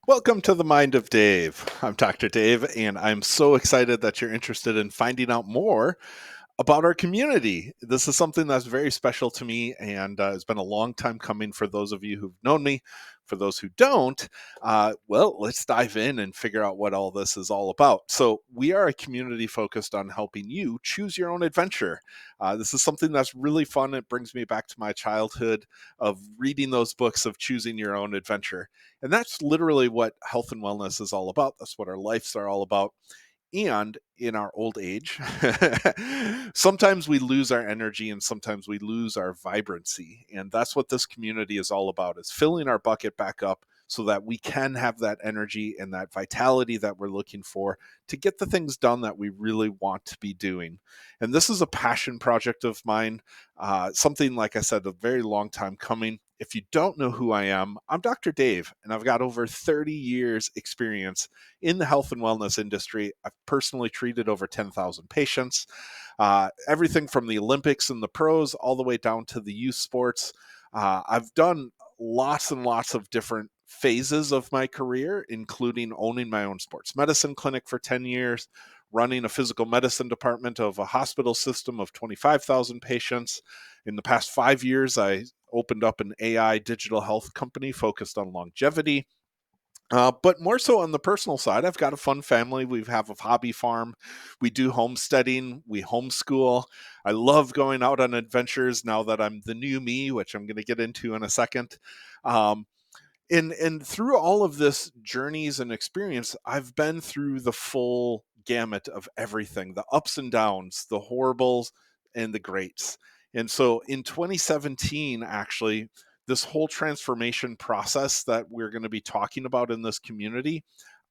Welcome to the Mind of Dave. I'm Dr. Dave, and I'm so excited that you're interested in finding out more about our community. This is something that's very special to me, and it's been a long time coming for those of you who've known me. For those who don't, well, let's dive in and figure out what all this is all about. So, we are a community focused on helping you choose your own adventure. This is something that's really fun. It brings me back to my childhood of reading those books of choosing your own adventure. And that's literally what health and wellness is all about. That's what our lives are all about. And in our old age, sometimes we lose our energy and sometimes we lose our vibrancy. And that's what this community is all about, is filling our bucket back up so that we can have that energy and that vitality that we're looking for to get the things done that we really want to be doing. And this is a passion project of mine, something, like I said, a very long time coming. If you don't know who I am, I'm Dr. Dave, and I've got over 30 years experience in the health and wellness industry. I've personally treated over 10,000 patients, everything from the Olympics and the pros all the way down to the youth sports. I've done lots and lots of different phases of my career, including owning my own sports medicine clinic for 10 years, running a physical medicine department of a hospital system of 25,000 patients. In the past 5 years, I opened up an AI digital health company focused on longevity. But more so on the personal side, I've got a fun family. We have a hobby farm. We do homesteading. We homeschool. I love going out on adventures now that I'm the new me, which I'm going to get into in a second. Um, and through all of this journeys and experience, I've been through the full gamut of everything, the ups and downs, the horribles and the greats. And so in 2017, actually, this whole transformation process that we're going to be talking about in this community,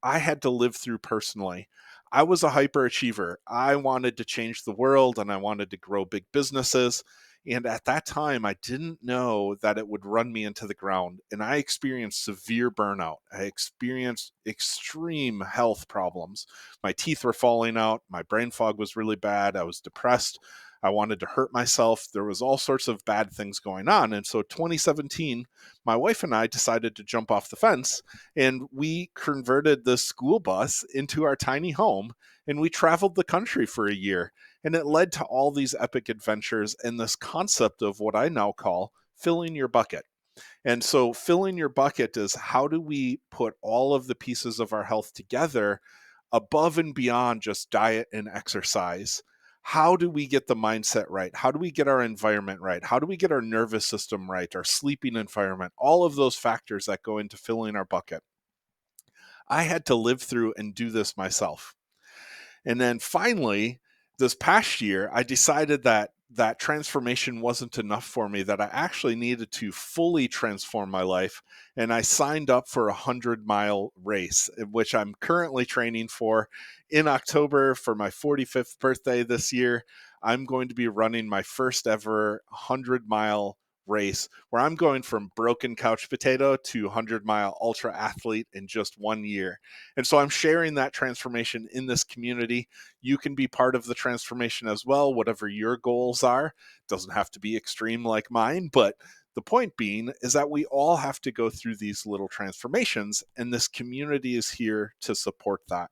I had to live through personally. I was a hyperachiever. I wanted to change the world and I wanted to grow big businesses. And at that time, I didn't know that it would run me into the ground. And I experienced severe burnout. I experienced extreme health problems. My teeth were falling out. My brain fog was really bad. I was depressed. I wanted to hurt myself. There was all sorts of bad things going on. And so 2017, my wife and I decided to jump off the fence and we converted the school bus into our tiny home and we traveled the country for a year. And it led to all these epic adventures and this concept of what I now call filling your bucket. And so, filling your bucket is how do we put all of the pieces of our health together above and beyond just diet and exercise? How do we get the mindset right? How do we get our environment right? How do we get our nervous system right, our sleeping environment, all of those factors that go into filling our bucket? I had to live through and do this myself. And then finally, this past year, I decided that that transformation wasn't enough for me, that I actually needed to fully transform my life. And I signed up for a 100-mile race, which I'm currently training for. In October, for my 45th birthday this year, I'm going to be running my first ever 100-mile race where I'm going from broken couch potato to 100-mile ultra athlete in just 1 year. And so I'm sharing that transformation in this community. You can be part of the transformation as well, whatever your goals are. It doesn't have to be extreme like mine, but the point being is that we all have to go through these little transformations, and this community is here to support that.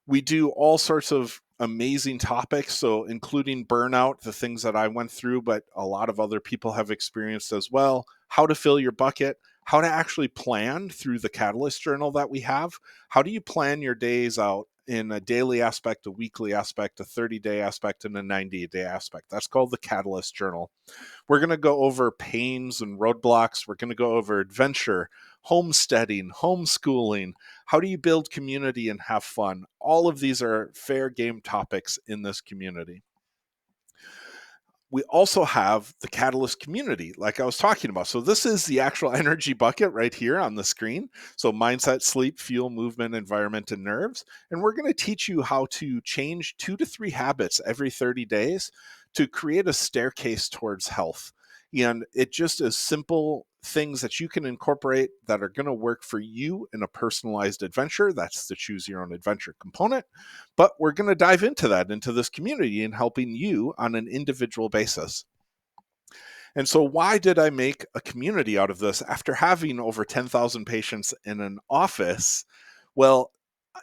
We do all sorts of amazing topics, so including burnout, the things that I went through, but a lot of other people have experienced as well, how to fill your bucket, how to actually plan through the Catalyst journal that we have. How do you plan your days out in a daily aspect, a weekly aspect, a 30-day aspect, and a 90-day aspect? That's called the Catalyst journal. We're going to go over pains and roadblocks. We're going to go over adventure, homesteading, homeschooling. How do you build community and have fun? All of these are fair game topics in this community. We also have the Catalyst community, like I was talking about. So, this is the actual energy bucket right here on the screen. So, mindset, sleep, fuel, movement, environment, and nerves. And we're going to teach you how to change 2 to 3 habits every 30 days to create a staircase towards health. And it just is simple things that you can incorporate that are going to work for you in a personalized adventure. That's the choose your own adventure component. But we're going to dive into that, into this community and helping you on an individual basis. And so, why did I make a community out of this after having over 10,000 patients in an office? Well,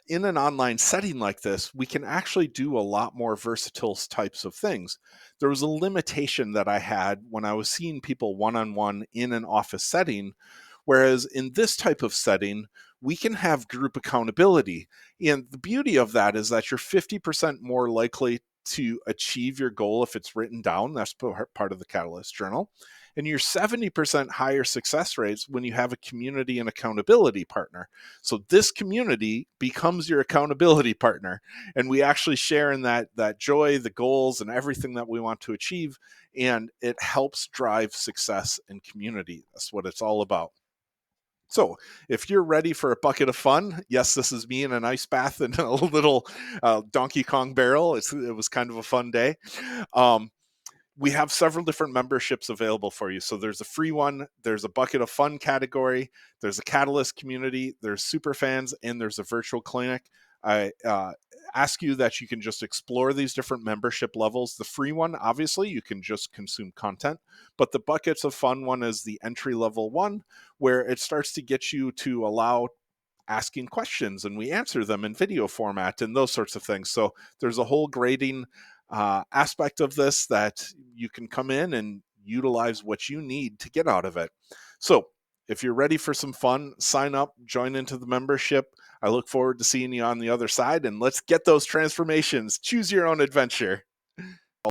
in an online setting like this, we can actually do a lot more versatile types of things. There was a limitation that I had when I was seeing people one on one in an office setting. Whereas in this type of setting, we can have group accountability. And the beauty of that is that you're 50% more likely to achieve your goal if it's written down. That's part of the Catalyst Journal. And you're 70% higher success rates when you have a community and accountability partner. So this community becomes your accountability partner. And we actually share in that joy, the goals, and everything that we want to achieve. And it helps drive success in community. That's what it's all about. So, if you're ready for a bucket of fun, yes, this is me in an ice bath in a little Donkey Kong barrel. It was kind of a fun day. Um, we have several different memberships available for you. So there's a free one, there's a bucket of fun category, there's a Catalyst community, there's super fans, and there's a virtual clinic. I ask you that you can just explore these different membership levels. The free one, obviously, you can just consume content, but the buckets of fun one is the entry level one, where it starts to get you to allow asking questions and we answer them in video format and those sorts of things. So there's a whole grading aspect of this that you can come in and utilize what you need to get out of it. So if you're ready for some fun, sign up, join into the membership. I look forward to seeing you on the other side, and let's get those transformations. Choose your own adventure.